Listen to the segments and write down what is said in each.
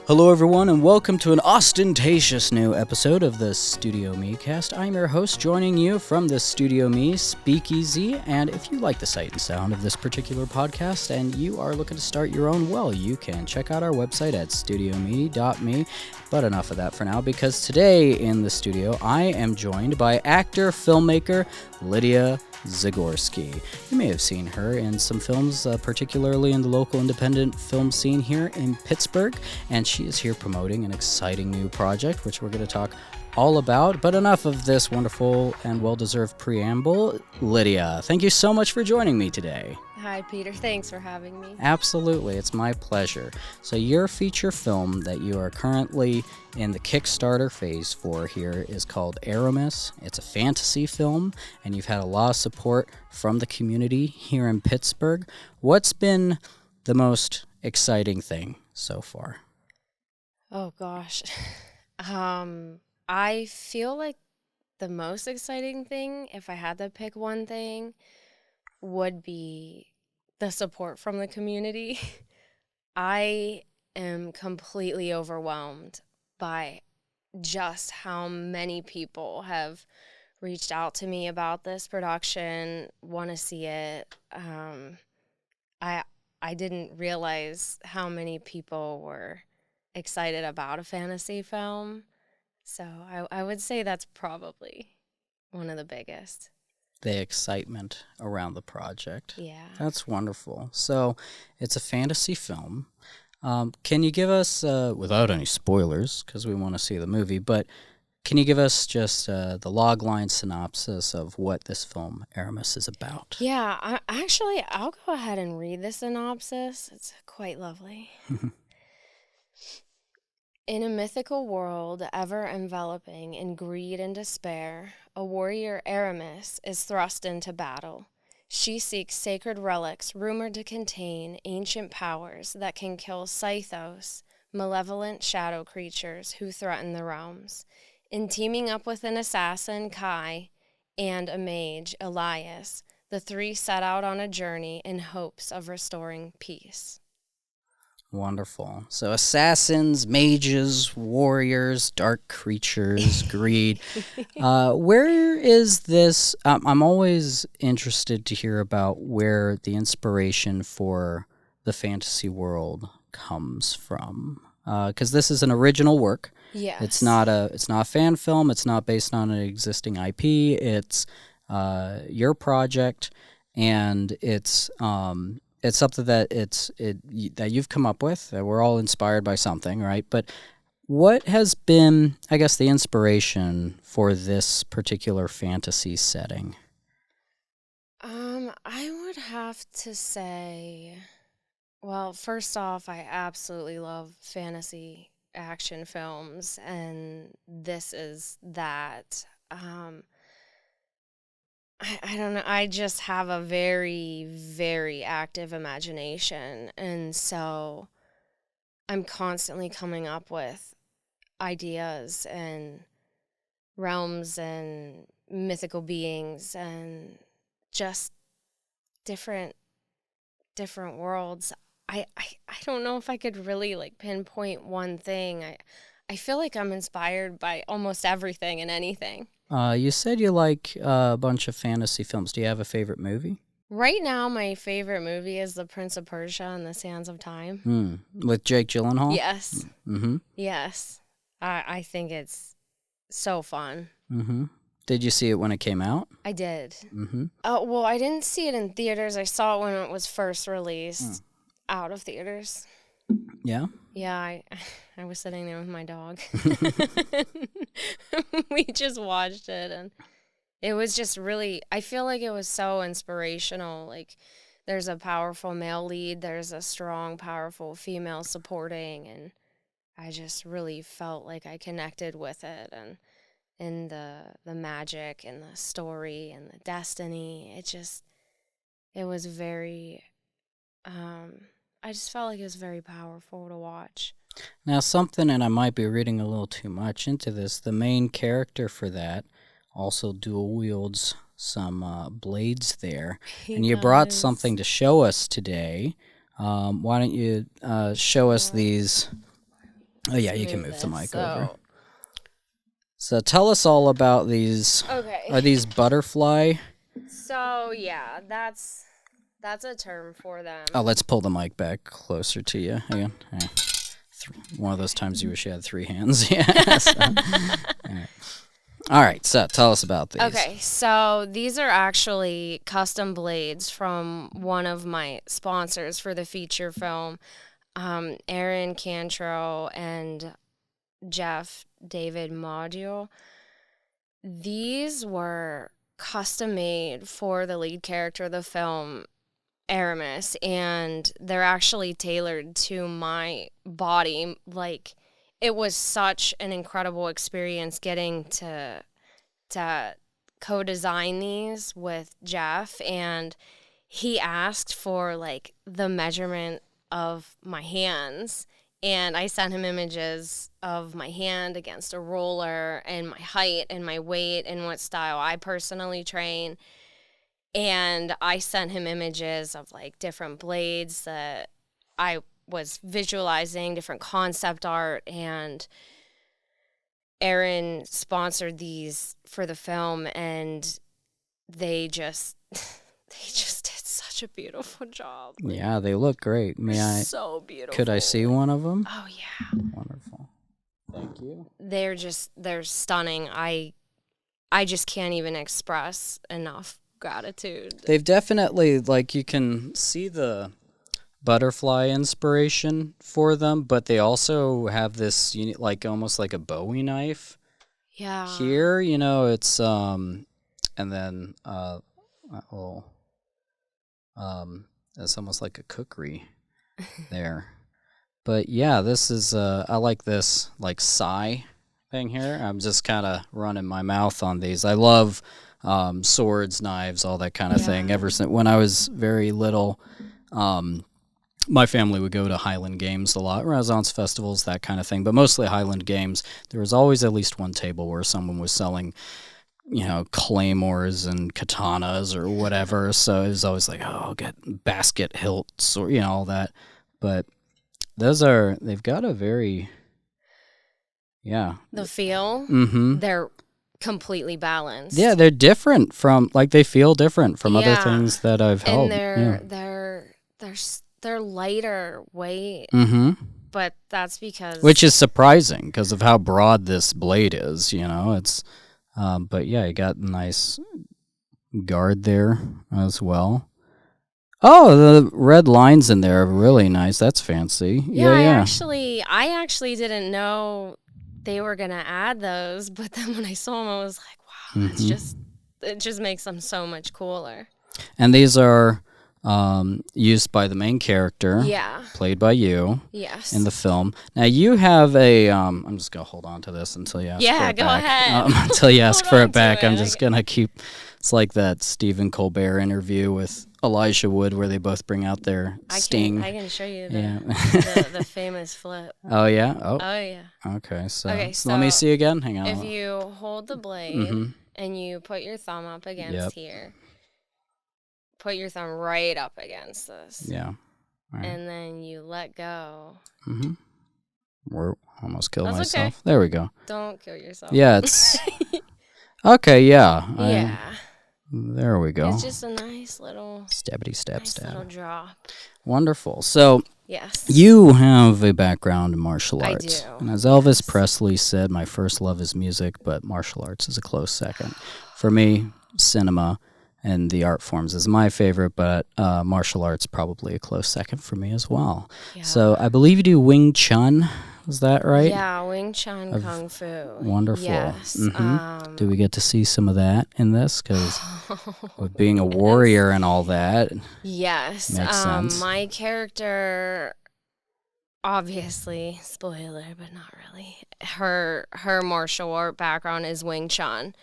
Hello everyone and welcome to an ostentatious new episode of the StudioMEcast. I'm your host, joining you from the StudioME Speakeasy, and if you like the sight and sound of this particular podcast and you are looking to start your own, well, you can check out our website at StudioME.me. But enough of that for now, because today in the studio I am joined by actor, filmmaker Lydia Zagorski. You may have seen her in some films, particularly in the local independent film scene here in Pittsburgh, and she is here promoting an exciting new project, which we're going to talk all about. But enough of this wonderful and well-deserved preamble. Lydia, thank you so much for joining me today. Hi, Peter. Thanks for having me. Absolutely. It's my pleasure. So your feature film that you are currently in the Kickstarter phase for here is called Aromis. It's a fantasy film, and you've had a lot of support from the community here in Pittsburgh. What's been the most exciting thing so far? Oh, gosh. I feel like the most exciting thing, if I had to pick one thing, would be the support from the community. I am completely overwhelmed by just how many people have reached out to me about this production, want to see it. I didn't realize how many people were excited about a fantasy film. So I would say that's probably one of the biggest. The excitement around the project. Yeah. That's wonderful. So it's a fantasy film. Can you give us, without any spoilers, because we want to see the movie, but can you give us just the logline synopsis of what this film, Aromis, is about? Yeah, I'll go ahead and read the synopsis. It's quite lovely. In a mythical world ever enveloping in greed and despair, a warrior Aromis is thrust into battle. She seeks sacred relics rumored to contain ancient powers that can kill Sythos, malevolent shadow creatures who threaten the realms. In teaming up with an assassin, Kai, and a mage, Elias, the three set out on a journey in hopes of restoring peace. Wonderful. So assassins, mages, warriors, dark creatures, greed. Where is this? I'm always interested to hear about where the inspiration for the fantasy world comes from. Because this is an original work. Yes. It's not a fan film. It's not based on an existing IP. It's your project, and it's something that that you've come up with. That we're all inspired by something, right? But what has been, I guess, the inspiration for this particular fantasy setting? I would have to say, well, first off, I absolutely love fantasy action films, and this is that. I don't know. I just have a very, very active imagination. And so I'm constantly coming up with ideas and realms and mythical beings and just different worlds. I don't know if I could really pinpoint one thing. I feel like I'm inspired by almost everything and anything. You said you like a bunch of fantasy films. Do you have a favorite movie? Right now, my favorite movie is The Prince of Persia and the Sands of Time. With Jake Gyllenhaal? Yes. Mm-hmm. Yes. I think it's so fun. Mm-hmm. Did you see it when it came out? I did. Mm-hmm. Well, I didn't see it in theaters. I saw it when it was first released out of theaters. Yeah? Yeah, I was sitting there with my dog. We just watched it, and it was just really, I feel like it was so inspirational. Like, there's a powerful male lead, there's a strong, powerful female supporting, and I just really felt like I connected with it, and the magic and the story and the destiny. It was very, I just felt like it was very powerful to watch. Now something, and I might be reading a little too much into this, the main character for that also dual wields some blades there. And you brought something to show us today. Why don't you show us these Oh, yeah, you can move the mic over. So So tell us all about these. okay. Are these butterfly? So yeah, that's a term for them. Oh, let's pull the mic back closer to you again. Yeah. One of those times you wish you had 3 hands. Yeah. So. All right, so tell us about these. Okay, so these are actually custom blades from one of my sponsors for the feature film, Aaron Cantrell and Jeff David Module. These were custom made for the lead character of the film, Aromis, and they're actually tailored to my body. Like, it was such an incredible experience getting to co-design these with Jeff, and he asked for like the measurement of my hands, and I sent him images of my hand against a roller and my height and my weight and what style I personally train. And I sent him images of like different blades that I was visualizing, different concept art, and Aaron sponsored these for the film, and they just did such a beautiful job. Yeah, they look great. May I? So beautiful. Could I see one of them? Oh yeah. Wonderful. Thank you. They're stunning. I just can't even express enough gratitude. They've definitely, like, you can see the butterfly inspiration for them, but they also have this, like, almost like a Bowie knife. Yeah. Here, it's and then it's almost like a cookery there. But yeah, this is I like this like sigh thing here. I'm just kind of running my mouth on these. I love swords, knives, all that kind of thing. Ever since when I was very little, my family would go to Highland Games a lot, Renaissance festivals, that kind of thing, but mostly Highland Games. There was always at least one table where someone was selling, claymores and katanas or whatever. So it was always like, oh, I'll get basket hilts or, all that. But they've got a very, the feel, they're completely balanced. Yeah, they're different from, like, they feel different from other things that I've held. And they're lighter weight, but that's because... Which is surprising because of how broad this blade is, it's... but yeah, you got a nice guard there as well. Oh, the red lines in there are really nice. That's fancy. Yeah. I actually didn't know they were going to add those, but then when I saw them, I was like, wow, it just makes them so much cooler. And these are... used by the main character, played by you, in the film. Now you have a. I'm just gonna hold on to this until you ask for it back. Yeah, go ahead. Until you ask for it back, I'm just gonna keep. It's like that Stephen Colbert interview with Elijah Wood, where they both bring out their sting. I can show you the famous flip. Oh yeah. Oh yeah. Okay, so let me see again. Hang on. If you hold the blade and you put your thumb up against here. Put your thumb right up against this. Yeah. Right. And then you let go. We're almost killed myself. Okay. There we go. Don't kill yourself. Yeah, it's... Okay, yeah. Yeah. There we go. It's just a nice little... Stabbity stab nice stab. little drop. Wonderful. So... Yes. You have a background in martial arts. I do. And as Elvis Presley said, my first love is music, but martial arts is a close second. For me, cinema... and the art forms is my favorite, but martial arts probably a close second for me as well. Yeah. So I believe you do Wing Chun, is that right? Yeah, Wing Chun Kung Fu. Wonderful. Yes. Do we get to see some of that in this? Because with being a warrior and all that, yes, makes sense. My character, obviously, spoiler, but not really. Her martial art background is Wing Chun,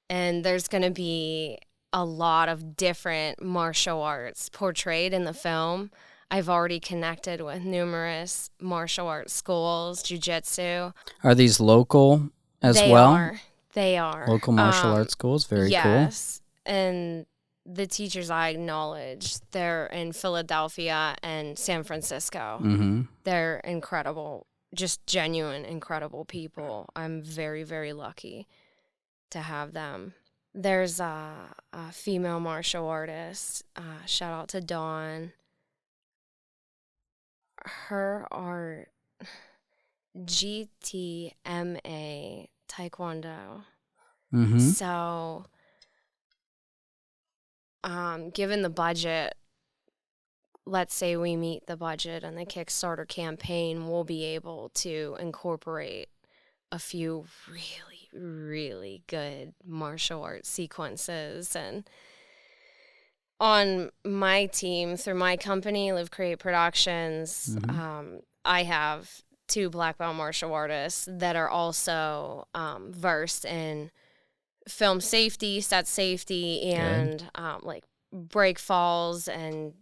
and there's going to be a lot of different martial arts portrayed in the film. I've already connected with numerous martial arts schools, jiu-jitsu. Are these local as well? They are. Local martial arts schools? Very cool. Yes, and the teachers I acknowledge, they're in Philadelphia and San Francisco. They're incredible just genuine, incredible people. I'm very, very lucky to have them. There's a female martial artist. Shout out to Dawn. Her art, GTMA Taekwondo. Mm-hmm. So, given the budget, let's say we meet the budget and the Kickstarter campaign, we'll be able to incorporate a few really, really good martial arts sequences. And on my team, through my company, Live Create Productions, I have 2 black belt martial artists that are also versed in film safety, set safety, and like break falls and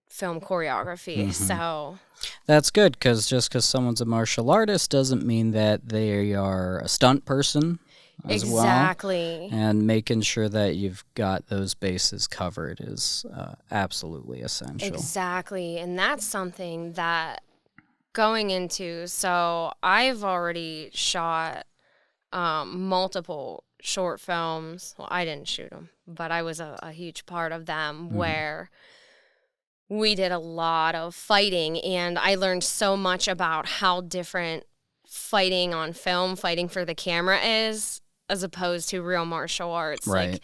film choreography. So that's good, because just because someone's a martial artist doesn't mean that they are a stunt person as exactly. well. And making sure that you've got those bases covered is absolutely essential. Exactly. And that's something that going into, so I've already shot multiple short films. Well, I didn't shoot them, but I was a huge part of them, where we did a lot of fighting, and I learned so much about how different fighting on film, fighting for the camera is, as opposed to real martial arts. Right. Like,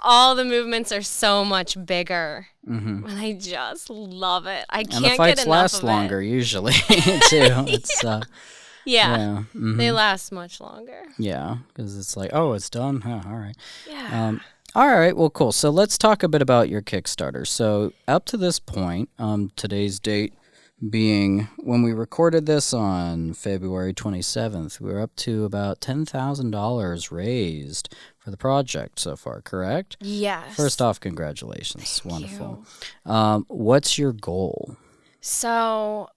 all the movements are so much bigger, and I just love it. I can't And the fights get enough last of longer it. usually too. It's Yeah. They last much longer. Yeah, because it's like, oh, it's done. Huh, all right. Yeah. All right. Well, cool. So let's talk a bit about your Kickstarter. So up to this point, today's date being when we recorded this on February 27th, we were up to about $10,000 raised for the project so far, correct? Yes. First off, congratulations. Thank Wonderful. you. What's your goal? So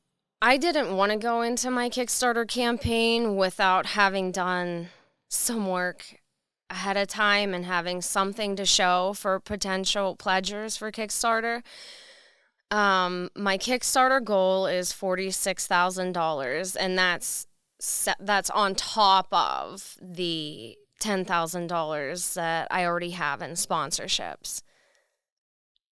I didn't want to go into my Kickstarter campaign without having done some work ahead of time and having something to show for potential pledgers for Kickstarter. My Kickstarter goal is $46,000, and that's on top of the $10,000 that I already have in sponsorships.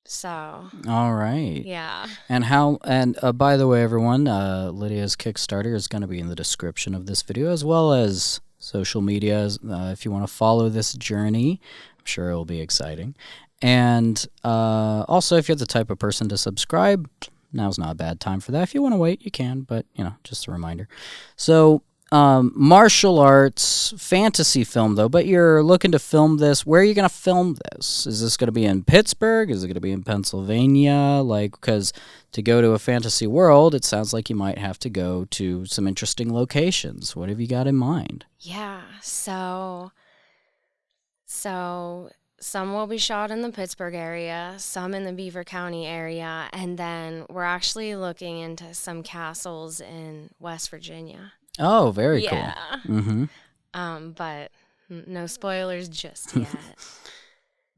So, all right. yeah. And by the way, everyone, Lydia's Kickstarter is going to be in the description of this video, as well as social media. If you want to follow this journey, I'm sure it will be exciting. And also, if you're the type of person to subscribe, now's not a bad time for that. If you want to wait, you can, but, just a reminder. So, martial arts, fantasy film, though, but you're looking to film this. Where are you going to film this? Is this going to be in Pittsburgh? Is it going to be in Pennsylvania? Because to go to a fantasy world, it sounds like you might have to go to some interesting locations. What have you got in mind? Yeah, so some will be shot in the Pittsburgh area, some in the Beaver County area, and then we're actually looking into some castles in West Virginia. Oh, very cool. Yeah. But no spoilers just yet.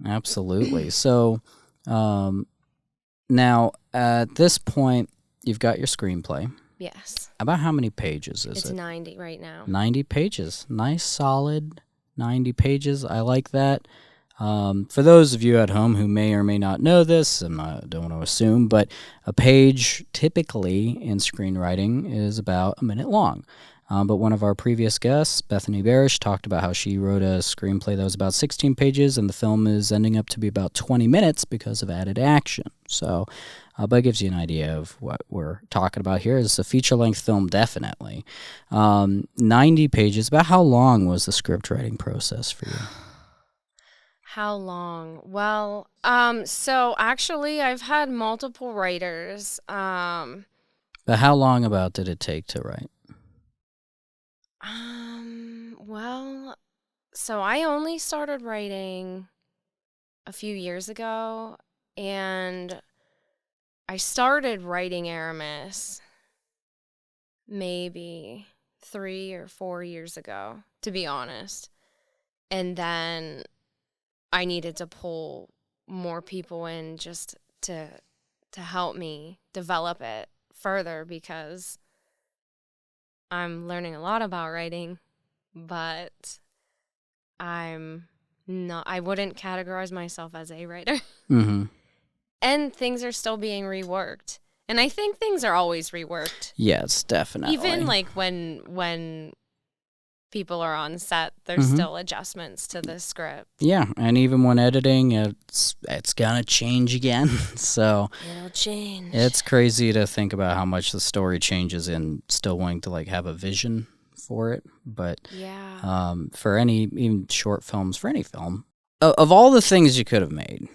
Absolutely. So, now at this point, you've got your screenplay. Yes. About how many pages is it? It's 90 right now. 90 pages. Nice, solid 90 pages. I like that. For those of you at home who may or may not know this, and I don't want to assume, but a page typically in screenwriting is about a minute long. But one of our previous guests, Bethany Barish, talked about how she wrote a screenplay that was about 16 pages, and the film is ending up to be about 20 minutes because of added action. So, but it gives you an idea of what we're talking about here. It's a feature-length film, definitely. 90 pages. About how long was the script writing process for you? How long? Well, so actually I've had multiple writers. But how long about did it take to write? Well, so I only started writing a few years ago, and I started writing Aromis maybe 3 or 4 years ago, to be honest. And then I needed to pull more people in just to help me develop it further, because I'm learning a lot about writing, but I wouldn't categorize myself as a writer. Mm-hmm. And things are still being reworked. And I think things are always reworked. Yes, definitely. Even like when people are on set, there's still adjustments to the script. Yeah, and even when editing, it's gonna change again. So It'll change. it's crazy to think about how much the story changes and still wanting to like have a vision for it. But yeah, for even short films, for any film, of all the things you could have made,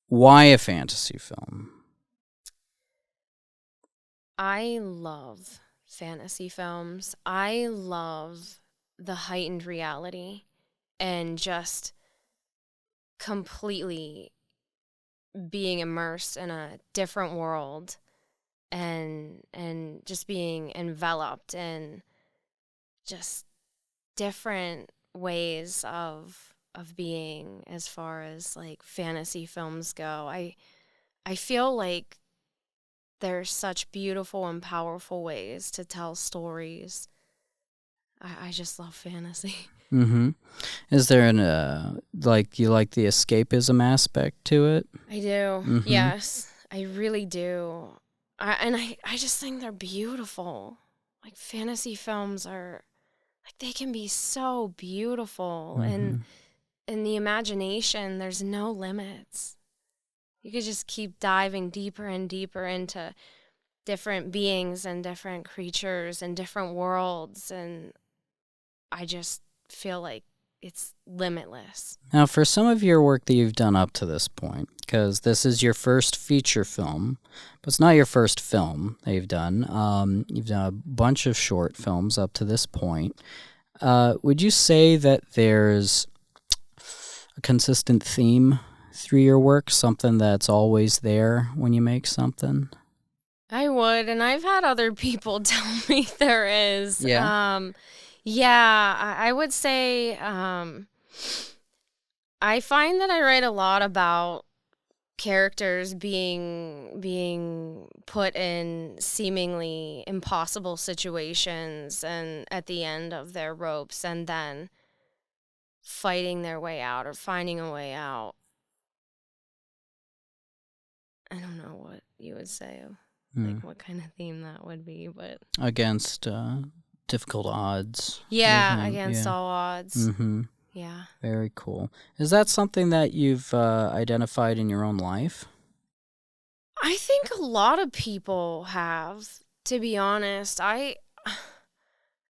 why a fantasy film? I love fantasy films. I love the heightened reality and just completely being immersed in a different world and just being enveloped in just different ways of being as far as like fantasy films go. I feel like there's such beautiful and powerful ways to tell stories. I just love fantasy. Mm-hmm. Is there you like the escapism aspect to it? I do. Yes, I really do. I just think they're beautiful. Like fantasy films are, like they can be so beautiful, and in the imagination, there's no limits. You could just keep diving deeper and deeper into different beings and different creatures and different worlds, and I just feel like it's limitless. Now, for some of your work that you've done up to this point, because this is your first feature film, but it's not your first film that you've done. You've done a bunch of short films up to this point. Would you say that there's a consistent theme through your work, something that's always there when you make something? I would, and I've had other people tell me there is. Yeah. I would say I find that I write a lot about characters being put in seemingly impossible situations and at the end of their ropes and then fighting their way out or finding a way out. I don't know what you would say, like what kind of theme that would be, but against difficult odds. Yeah, against all odds. Mm-hmm. Yeah. Very cool. Is that something that you've identified in your own life? I think a lot of people have, to be honest. I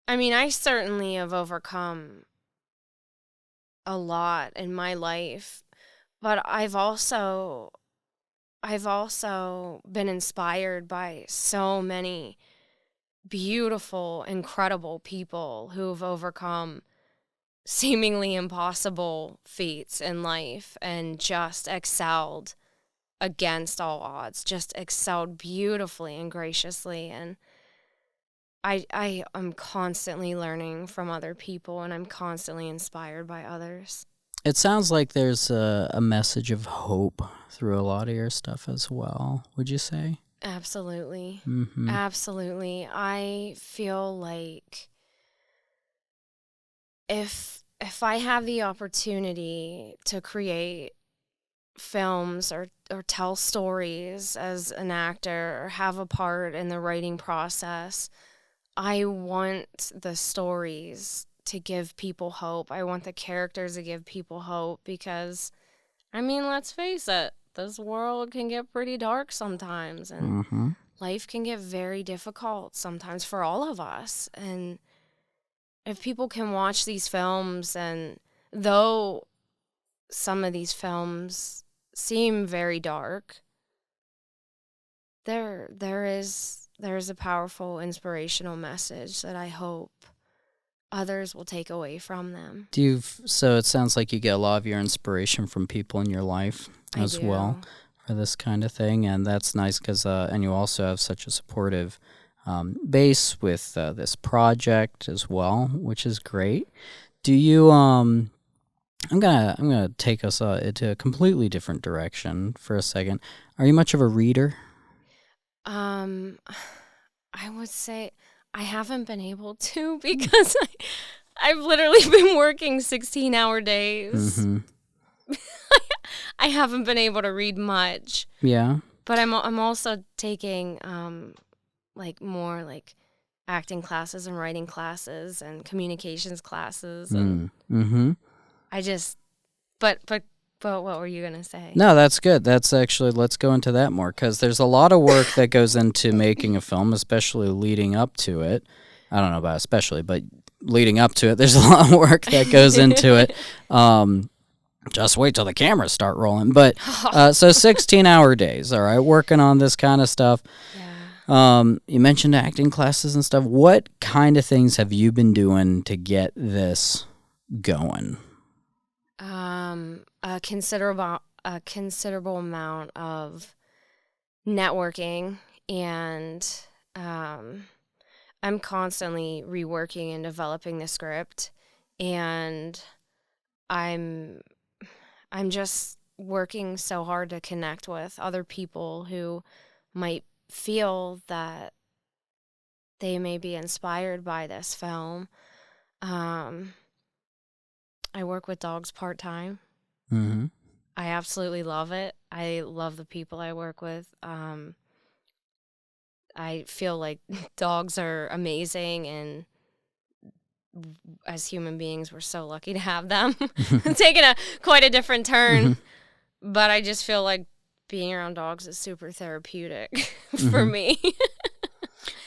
mean, I certainly have overcome a lot in my life, but I've also been inspired by so many beautiful, incredible people who've overcome seemingly impossible feats in life and just excelled against all odds, just excelled beautifully and graciously. And I am constantly learning from other people, and I'm constantly inspired by others. It sounds like there's a message of hope through a lot of your stuff as well, would you say? Absolutely. Mm-hmm. Absolutely. I feel like if I have the opportunity to create films or tell stories as an actor or have a part in the writing process, I want the stories to give people hope. I want the characters to give people hope because, I mean, let's face it, this world can get pretty dark sometimes, and life can get very difficult sometimes for all of us. And if people can watch these films, and though some of these films seem very dark, there is a powerful inspirational message that I hope others will take away from them. So it sounds like you get a lot of your inspiration from people in your life as well for this kind of thing, and that's nice because and you also have such a supportive base with this project as well, which is great. Do you I'm gonna take us into a completely different direction for a second. Are you much of a reader? I would say I haven't been able to because I've literally been working 16-hour days. Mm-hmm. I haven't been able to read much. Yeah. But I'm also taking more like acting classes and writing classes and communications classes and Mm-hmm. I just but what were you gonna say? No, that's good. That's actually, let's go into that more, because there's a lot of work that goes into making a film, especially leading up to it. I don't know about especially, but leading up to it, there's a lot of work that goes into it. Just wait till the cameras start rolling. But so 16-hour days, all right, working on this kind of stuff. Yeah. You mentioned acting classes and stuff. What kind of things have you been doing to get this going? A considerable amount of networking, and I'm constantly reworking and developing the script, and I'm just working so hard to connect with other people who might feel that they may be inspired by this film. I work with dogs part-time. Mm-hmm. I absolutely love it. I love the people I work with. I feel like dogs are amazing, and as human beings, we're so lucky to have them. Taking quite a different turn, but I just feel like being around dogs is super therapeutic for me.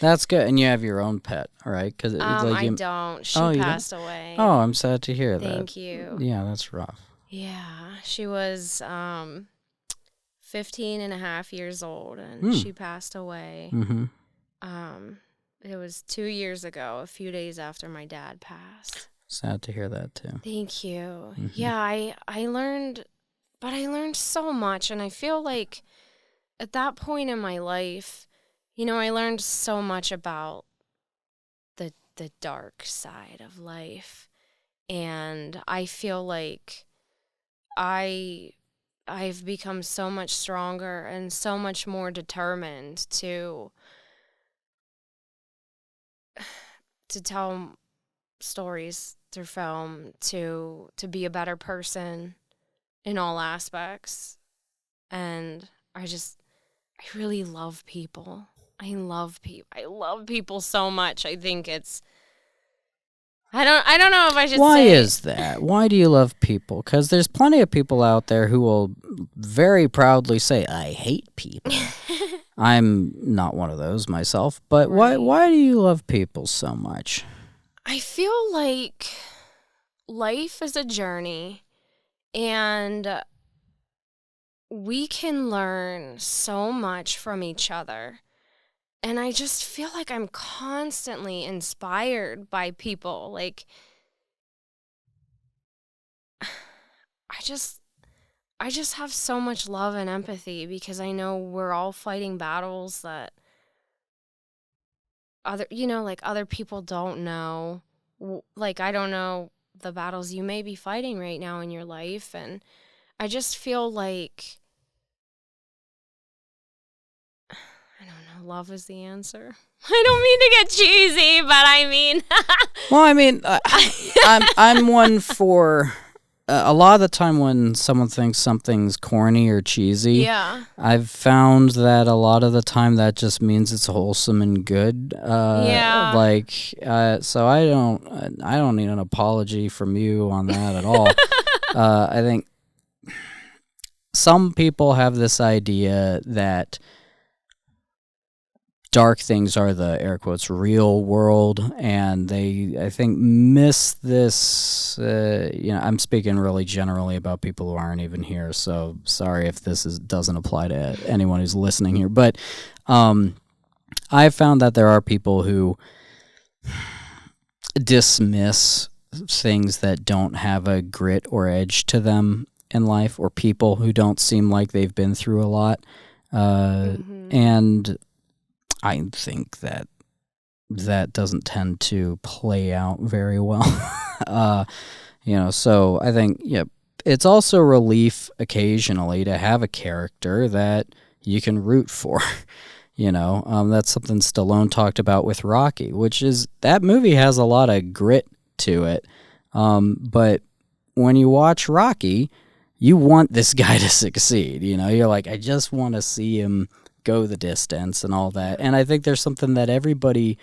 That's good. And you have your own pet, all right? I don't. She passed away. Oh, I'm sad to hear that. Thank you. Yeah, that's rough. Yeah, she was 15 and a half years old, and she passed away. Mm-hmm. It was 2 years ago, a few days after my dad passed. Sad to hear that, too. Thank you. Mm-hmm. Yeah, I learned so much, and I feel like at that point in my life, I learned so much about the dark side of life, and I feel like I've become so much stronger and so much more determined to tell stories through film, to be a better person in all aspects. And I really love people. I love people so much. I think it's, I don't know if I should say. Why is that? Why do you love people? Because there's plenty of people out there who will very proudly say, I hate people. I'm not one of those myself, but Right. why do you love people so much? I feel like life is a journey, and we can learn so much from each other. And I just feel like I'm constantly inspired by people. Like, I just have so much love and empathy because I know we're all fighting battles that other people don't know. Like, I don't know the battles you may be fighting right now in your life, and I just feel like, I don't know, love is the answer. I don't mean to get cheesy, but I mean... Well, I mean, I'm one for... a lot of the time when someone thinks something's corny or cheesy, Yeah. I've found that a lot of the time that just means it's wholesome and good. Yeah. So I don't need an apology from you on that at all. I think some people have this idea that dark things are the, air quotes, real world, and they, I think, miss this, I'm speaking really generally about people who aren't even here, so sorry if this doesn't apply to anyone who's listening here, but I've found that there are people who dismiss things that don't have a grit or edge to them in life, or people who don't seem like they've been through a lot, and I think that doesn't tend to play out very well. So I think, it's also relief occasionally to have a character that you can root for. That's something Stallone talked about with Rocky, which is that movie has a lot of grit to it. But when you watch Rocky, you want this guy to succeed. You're like, I just want to see him go the distance and all that. And I think there's something that everybody,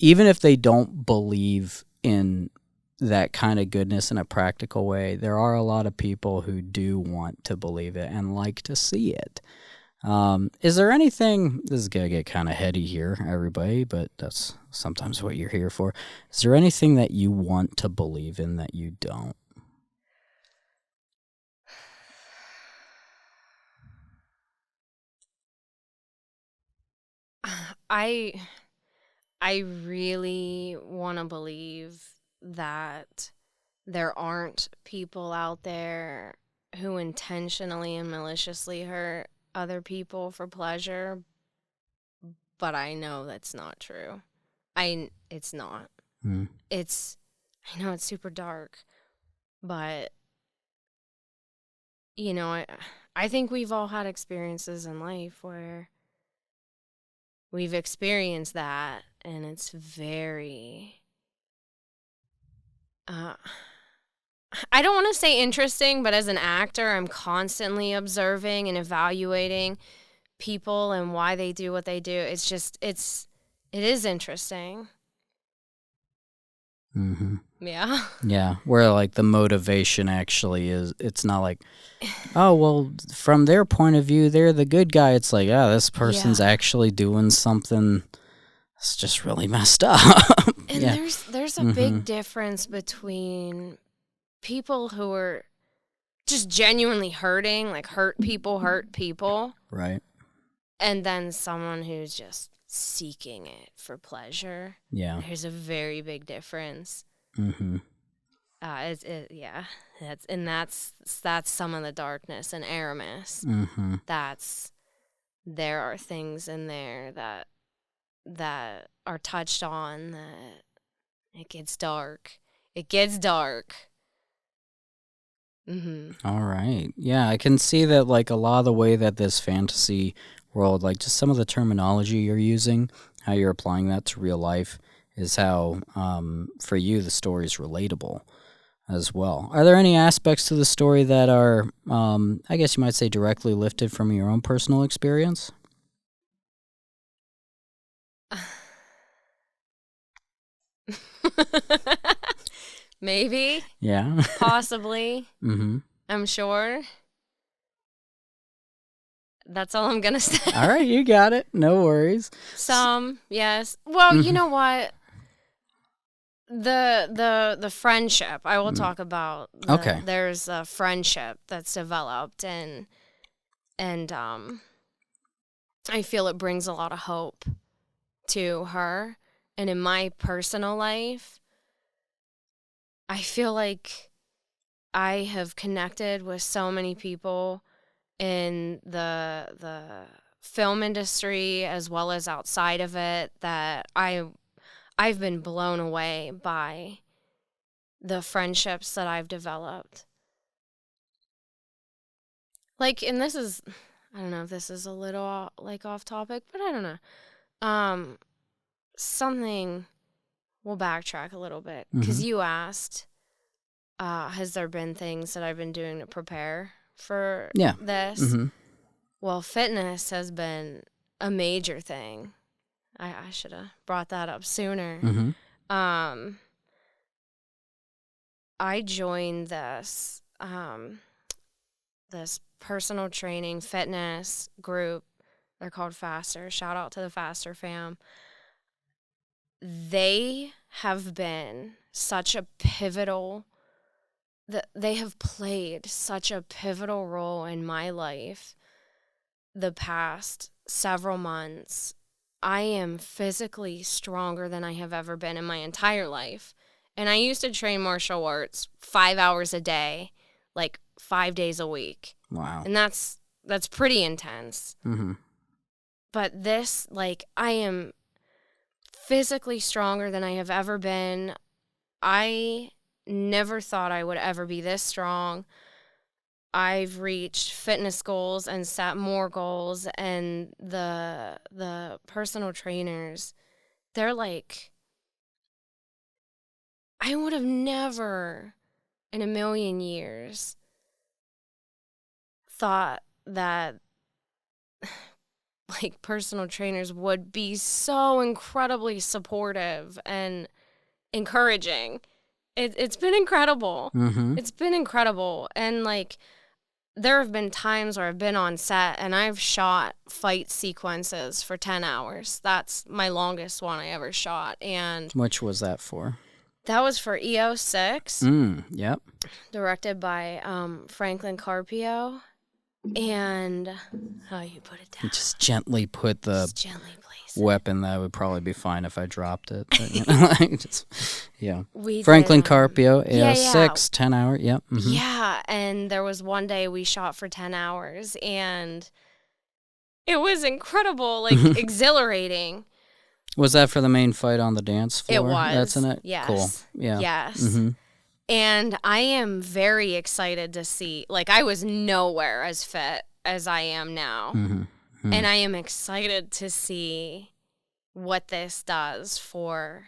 even if they don't believe in that kind of goodness in a practical way, there are a lot of people who do want to believe it and like to see it. Is there anything, this is going to get kind of heady here, everybody, but that's sometimes what you're here for. Is there anything that you want to believe in that you don't? I really want to believe that there aren't people out there who intentionally and maliciously hurt other people for pleasure, but I know that's not true. It's not. I know it's super dark, but I think we've all had experiences in life where we've experienced that, and it's very I don't want to say interesting, but as an actor, I'm constantly observing and evaluating people and why they do what they do. It's just, it is interesting. Mm-hmm. Yeah. Yeah, where like the motivation actually is, it's not like, oh, well, from their point of view, they're the good guy. It's like, this person's actually doing something that's just really messed up. And there's a big difference between people who are just genuinely hurting, like hurt people. Right. And then someone who's just seeking it for pleasure. Yeah. There's a very big difference. Mm-hmm. That's some of the darkness in Aromis. Mm-hmm. There are things in there that are touched on that it gets dark. Mm-hmm. All right. Yeah, I can see that, like, a lot of the way that this fantasy world, like, just some of the terminology you're using, how you're applying that to real life, is how, for you, the story is relatable as well. Are there any aspects to the story that are, I guess you might say, directly lifted from your own personal experience? Maybe. Yeah. Possibly. Mm-hmm. I'm sure. That's all I'm going to say. All right, you got it. No worries. Some, yes. Well, you know what? The friendship, I will talk about. Okay. There's a friendship that's developed, and I feel it brings a lot of hope to her. And in my personal life, I feel like I have connected with so many people in the film industry as well as outside of it that I've been blown away by the friendships that I've developed. Like, and this is, I don't know if this is a little like off topic, but I don't know. Something, we'll backtrack a little bit because you asked, has there been things that I've been doing to prepare for this? Mm-hmm. Well, fitness has been a major thing. I should have brought that up sooner. Mm-hmm. I joined this this personal training fitness group. They're called Faster. Shout out to the Faster fam. They have been such a pivotal. They have played such a pivotal role in my life the past several months. I am physically stronger than I have ever been in my entire life. And I used to train martial arts 5 hours a day, like 5 days a week. Wow. And that's pretty intense. Mm-hmm. But this, like, I am physically stronger than I have ever been. I never thought I would ever be this strong. I've reached fitness goals and set more goals, and the personal trainers, they're like, I would have never in a million years thought that like personal trainers would be so incredibly supportive and encouraging. It's been incredible. Mm-hmm. It's been incredible. And like there have been times where I've been on set and I've shot fight sequences for 10 hours. That's my longest one I ever shot. And Which was that for? that was for EO6, Yep. directed by Franklin Carpio. And how you put it down? Just gently put the Just gently place weapon. That would probably be fine if I dropped it. But, you know, yeah. We Franklin did, Carpio, yeah, 6, 10 hour. Yep. Mm-hmm. Yeah, and there was one day we shot for 10 hours, and it was incredible, like exhilarating. Was that for the main fight on the dance floor? It was. That's in it? Yes. Cool. Yeah. Yes. Mm-hmm. And I am very excited to see, like, I was nowhere as fit as I am now. Mm-hmm. Mm-hmm. And I am excited to see what this does for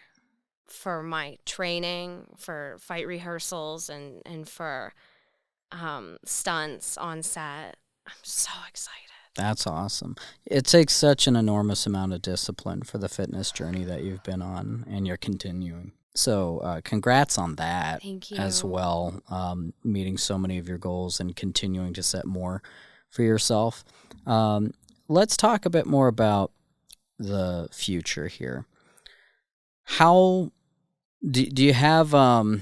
my training, for fight rehearsals, and for stunts on set. I'm so excited. That's awesome. It takes such an enormous amount of discipline for the fitness journey that you've been on, and you're continuing. So congrats on that. Thank you. As well, meeting so many of your goals and continuing to set more for yourself. Let's talk a bit more about the future here. How do you have a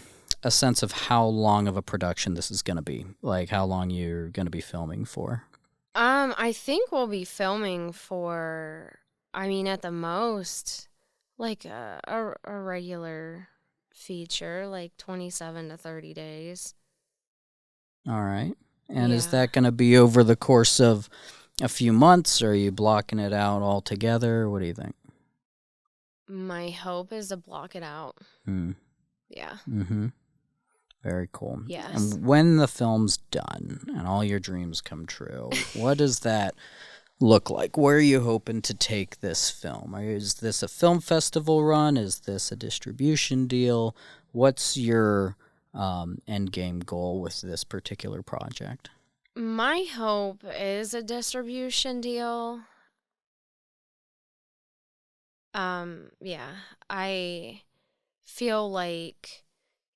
sense of how long of a production this is going to be? Like how long you're going to be filming for? I think we'll be filming for, I mean, at the most, like a regular feature, like 27 to 30 days. All right. And is Yeah. that going to be over the course of a few months, or are you blocking it out altogether? What do you think? My hope is to block it out. Yeah. Mm-hmm. Very cool. Yes. And when the film's done and all your dreams come true, what does that look like? Where are you hoping to take this film? Is this a film festival run? Is this a distribution deal? What's your end game goal with this particular project? My hope is a distribution deal. Yeah, I feel like,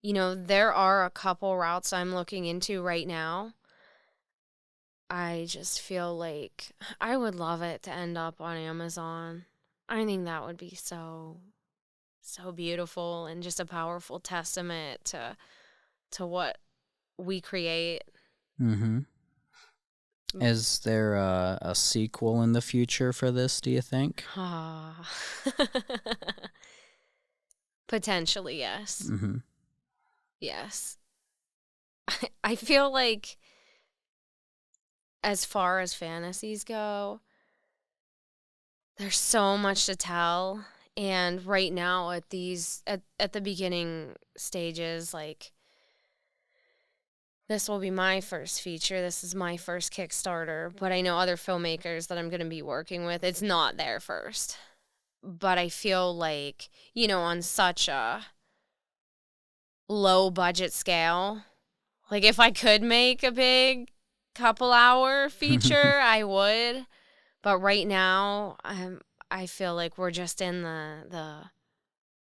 you know, there are a couple routes I'm looking into right now. I just feel like I would love it to end up on Amazon. I think that would be so beautiful and just a powerful testament to what we create. Mm-hmm. Is there a sequel in the future for this, do you think? Potentially, yes. Mm-hmm. Yes. I feel like as far as fantasies go, there's so much to tell. And right now at the beginning stages, like, this will be my first feature. This is my first Kickstarter. But I know other filmmakers that I'm going to be working with, it's not their first. But I feel like, you know, on such a low budget scale, like if I could make a big couple hour feature, I would. But right now, I feel like we're just in the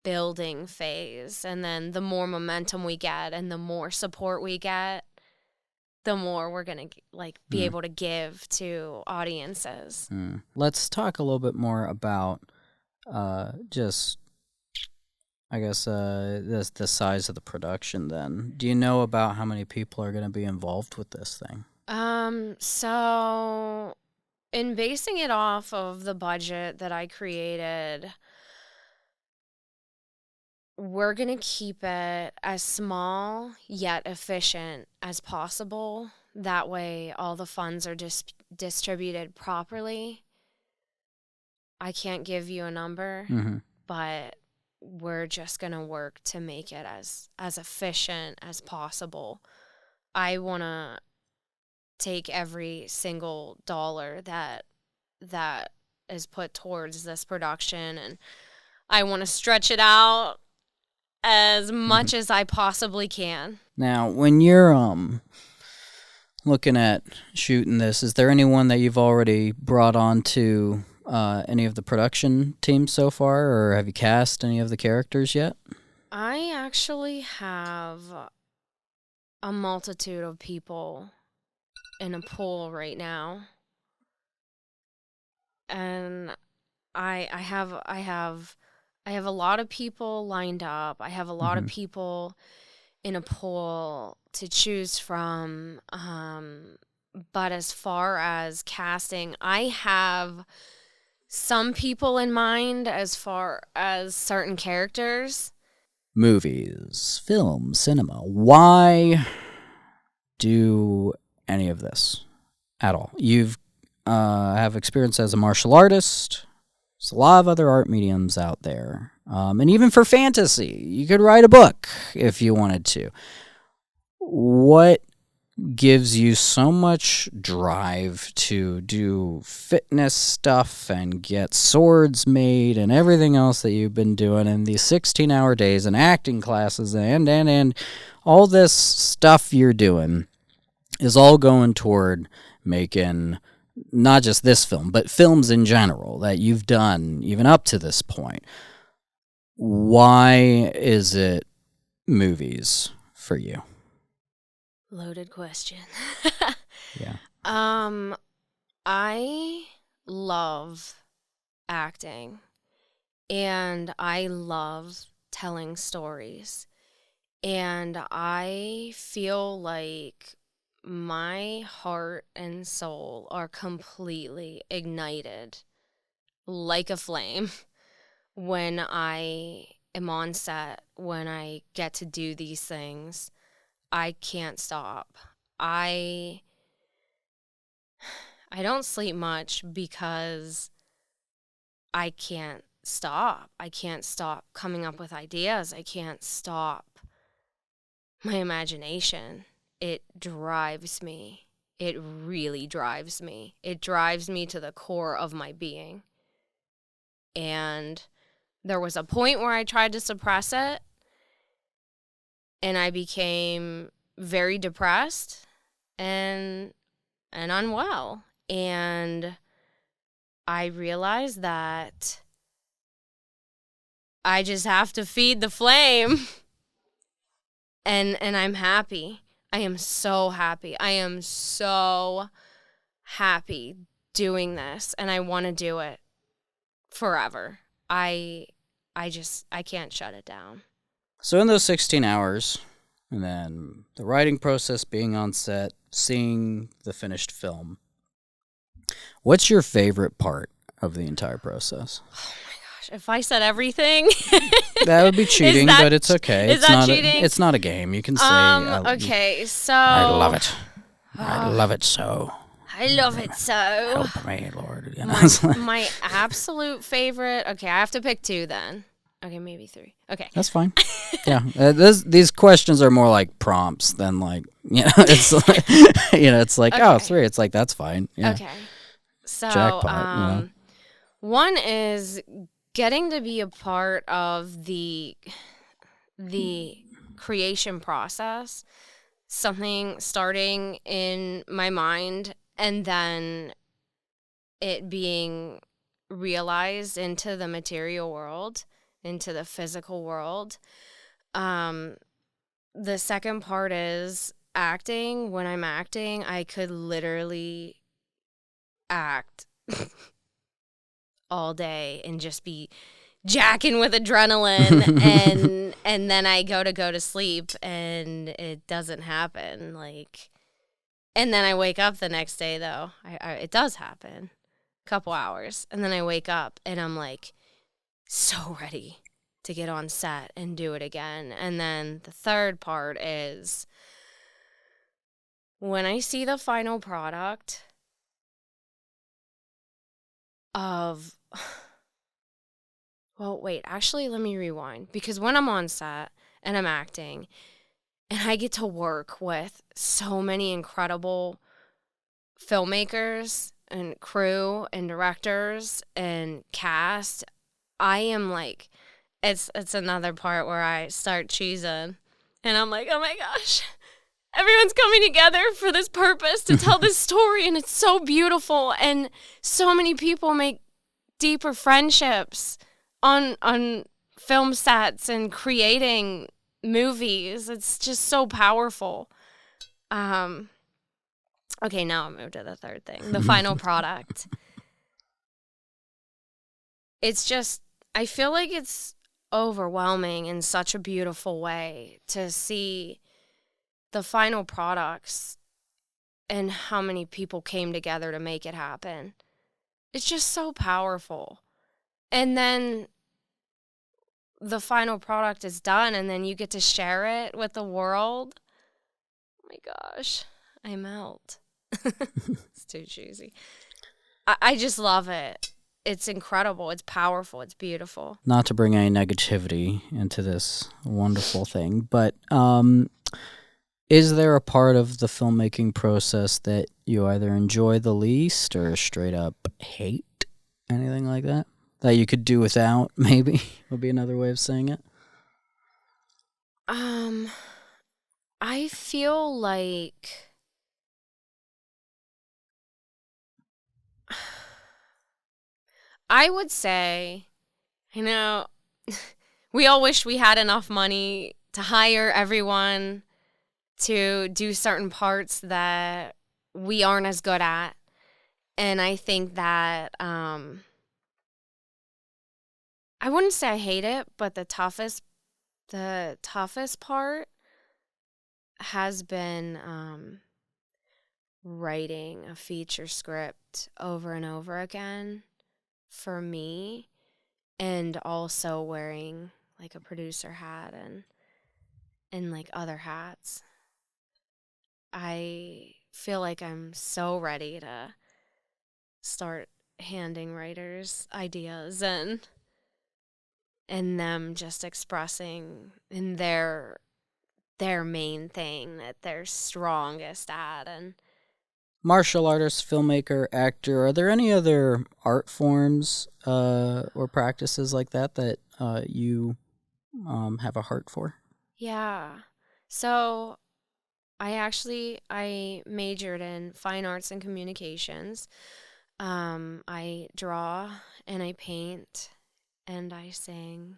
building phase, and then the more momentum we get and the more support we get, the more we're gonna be able to give to audiences. Let's talk a little bit more about just, I guess, the size of the production then. Do you know about how many people are going to be involved with this thing? So in basing it off of the budget that I created, we're going to keep it as small yet efficient as possible. That way all the funds are distributed properly. I can't give you a number, but we're just going to work to make it as efficient as possible. I want to take every single dollar that is put towards this production, and I want to stretch it out as much as I possibly can. Now, when you're looking at shooting this, is there anyone that you've already brought on to any of the production teams so far, or have you cast any of the characters yet? I actually have a multitude of people in a pool right now, and I have a lot of people lined up. I have a lot of people in a pool to choose from. But as far as casting, I have some people in mind as far as certain characters. Movies, film, cinema. Why do any of this at all? You've have experience as a martial artist. There's a lot of other art mediums out there. And even for fantasy, you could write a book if you wanted to. What gives you so much drive to do fitness stuff and get swords made and everything else that you've been doing in these 16-hour days and acting classes and all this stuff you're doing is all going toward making not just this film, but films in general that you've done even up to this point? Why is it movies for you? Loaded question. Yeah. I love acting, and I love telling stories, and I feel like my heart and soul are completely ignited like a flame when I am on set, when I get to do these things. I can't stop. I don't sleep much because I can't stop. I can't stop coming up with ideas. I can't stop my imagination. It drives me. It really drives me. It drives me to the core of my being. And there was a point where I tried to suppress it, and I became very depressed and unwell. And I realized that I just have to feed the flame. And I'm happy. I am so happy. I am so happy doing this, and I want to do it forever. I can't shut it down. So in those 16 hours, and then the writing process, being on set, seeing the finished film, what's your favorite part of the entire process? Oh my gosh, if I said everything... That would be cheating, but it's okay. Is that cheating? It's not a game. You can say... okay, so... I love it. I love it so. I love it so. Help me, Lord. You know? My absolute favorite... Okay, I have to pick two then. Okay, maybe three. Okay. That's fine. Yeah. These questions are more like prompts than like, it's like, it's like, okay. Oh, three. It's like, that's fine. Yeah. Okay. So, jackpot, one is getting to be a part of the creation process, something starting in my mind and then it being realized into the material world, into the physical world. The second part is acting. When I'm acting, I could literally act all day and just be jacking with adrenaline and then I go to sleep and it doesn't happen, and then I wake up the next day though. It does happen. A couple hours, and then I wake up and I'm like so ready to get on set and do it again. And then the third part is when I see the final product of... Well, wait, actually, let me rewind. Because when I'm on set and I'm acting and I get to work with so many incredible filmmakers and crew and directors and cast, I am like, it's another part where I start cheesing, and I'm like, oh my gosh, everyone's coming together for this purpose to tell this story, and it's so beautiful, and so many people make deeper friendships on film sets and creating movies. It's just so powerful. Okay, now I'll move to the third thing, the final product. It's just, I feel like it's overwhelming in such a beautiful way to see the final products and how many people came together to make it happen. It's just so powerful. And then the final product is done, and then you get to share it with the world. Oh my gosh, I melt. It's too cheesy. I just love it. It's incredible. It's powerful. It's beautiful. Not to bring any negativity into this wonderful thing, but is there a part of the filmmaking process that you either enjoy the least or straight up hate? Anything like that? That you could do without, maybe, would be another way of saying it? I feel like I would say, we all wish we had enough money to hire everyone to do certain parts that we aren't as good at. And I think that, I wouldn't say I hate it, but the toughest part has been writing a feature script over and over again for me, and also wearing like a producer hat and like other hats. I feel like I'm so ready to start handing writers ideas and them just expressing in their main thing that they're strongest at. And martial artist, filmmaker, actor, are there any other art forms or practices like that you have a heart for? Yeah. So I majored in fine arts and communications. I draw and I paint and I sing.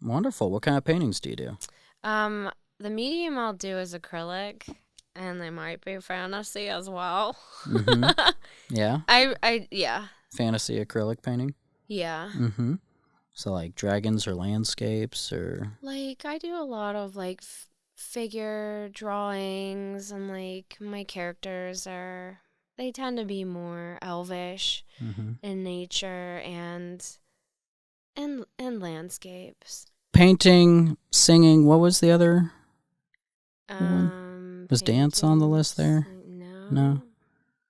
Wonderful. What kind of paintings do you do? The medium I'll do is acrylic, and they might be fantasy as well. Mm-hmm. Yeah? Yeah. Fantasy acrylic painting? Yeah. Mm-hmm. So like dragons or landscapes or... Like I do a lot of like figure drawings, and like my characters they tend to be more elvish in nature and landscapes. Painting, singing, what was the other one? Was dance on the list there? No.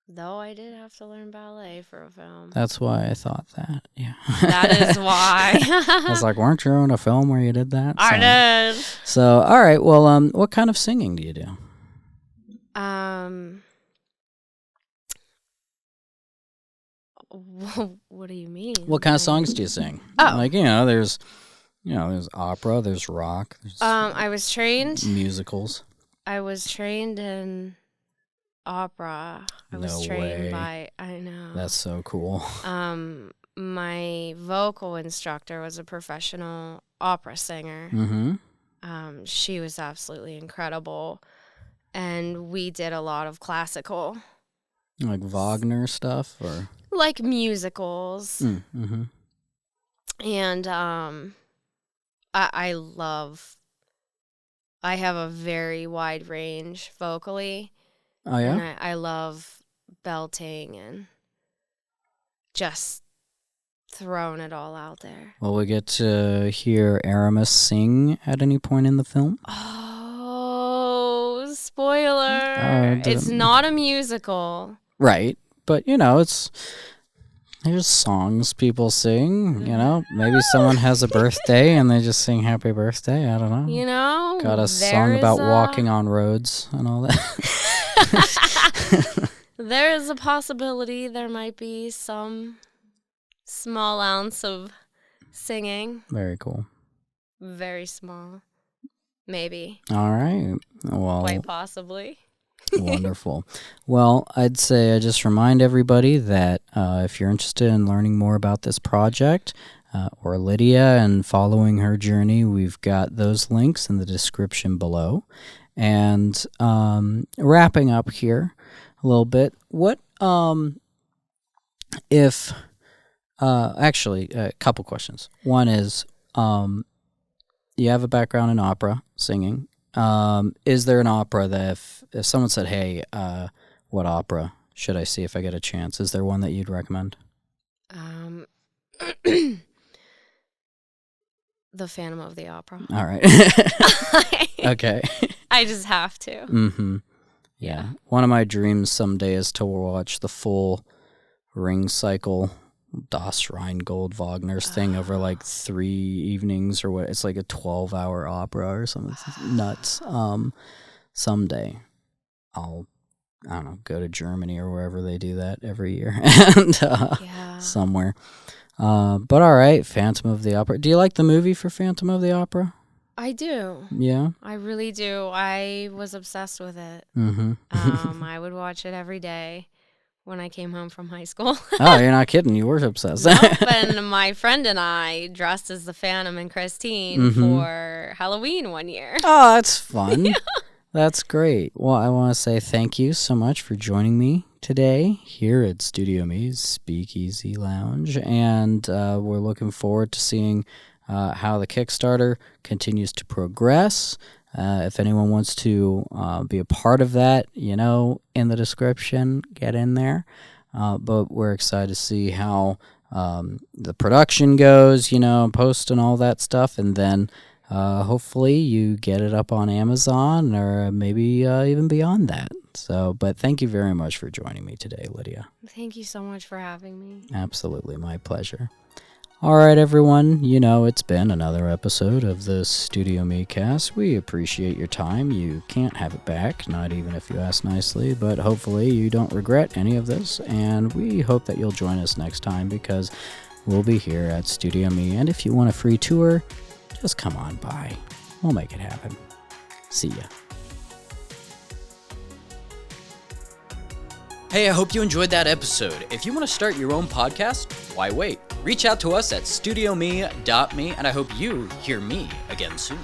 Though I did have to learn ballet for a film. That's why I thought that, yeah. That is why. I was like, weren't you in a film where you did that? I did. So, all right, well, what kind of singing do you do? What do you mean? What kind of songs do you sing? Oh. Like, there's opera, there's rock. There's I was trained. Musicals. I was trained in opera. I was trained by, I know. That's so cool. My vocal instructor was a professional opera singer. Mm-hmm. She was absolutely incredible. And we did a lot of classical. Like Wagner stuff or? Like musicals. Mm-hmm. And I have a very wide range vocally. Oh, yeah? And I love belting and just throwing it all out there. Will we get to hear Aromis sing at any point in the film? Oh, spoiler. It's not a musical. Right. But, there's songs people sing, Maybe someone has a birthday and they just sing happy birthday. I don't know. Got a song about walking on roads and all that. There is a possibility there might be some small ounce of singing. Very cool. Very small. Maybe. All right. Well, quite possibly. Wonderful. Well, I'd say I just remind everybody that if you're interested in learning more about this project or Lydia and following her journey, we've got those links in the description below. And wrapping up here a little bit, what if actually a couple questions. One is you have a background in opera singing. Is there an opera that if someone said, hey, what opera should I see if I get a chance? Is there one that you'd recommend? The Phantom of the Opera. All right. Okay. I just have to. Mm-hmm. Yeah. One of my dreams someday is to watch the full Ring Cycle Das Rheingold Wagner's thing over like 3 evenings or what. It's like a 12-hour opera or something. It's nuts. Someday I don't know, go to Germany or wherever they do that every year and somewhere. But all right, Phantom of the Opera. Do you like the movie for Phantom of the Opera? I do. Yeah? I really do. I was obsessed with it. Mm-hmm. I would watch it every day when I came home from high school. Oh, you're not kidding. You were obsessed. Nope, and my friend and I dressed as the Phantom and Christine for Halloween one year. Oh, that's fun. Yeah. That's great. Well, I want to say thank you so much for joining me today here at StudioME's Speakeasy Lounge. And we're looking forward to seeing how the Kickstarter continues to progress. If anyone wants to be a part of that, in the description, get in there. But we're excited to see how the production goes, post and all that stuff. And then hopefully you get it up on Amazon or maybe even beyond that. So, but thank you very much for joining me today, Lydia. Thank you so much for having me. Absolutely, my pleasure. All right, everyone, it's been another episode of the StudioMEcast. We appreciate your time. You can't have it back, not even if you ask nicely, but hopefully you don't regret any of this, and we hope that you'll join us next time because we'll be here at StudioME, and if you want a free tour, just come on by. We'll make it happen. See ya. Hey, I hope you enjoyed that episode. If you want to start your own podcast, why wait? Reach out to us at StudioME.me, and I hope you hear me again soon.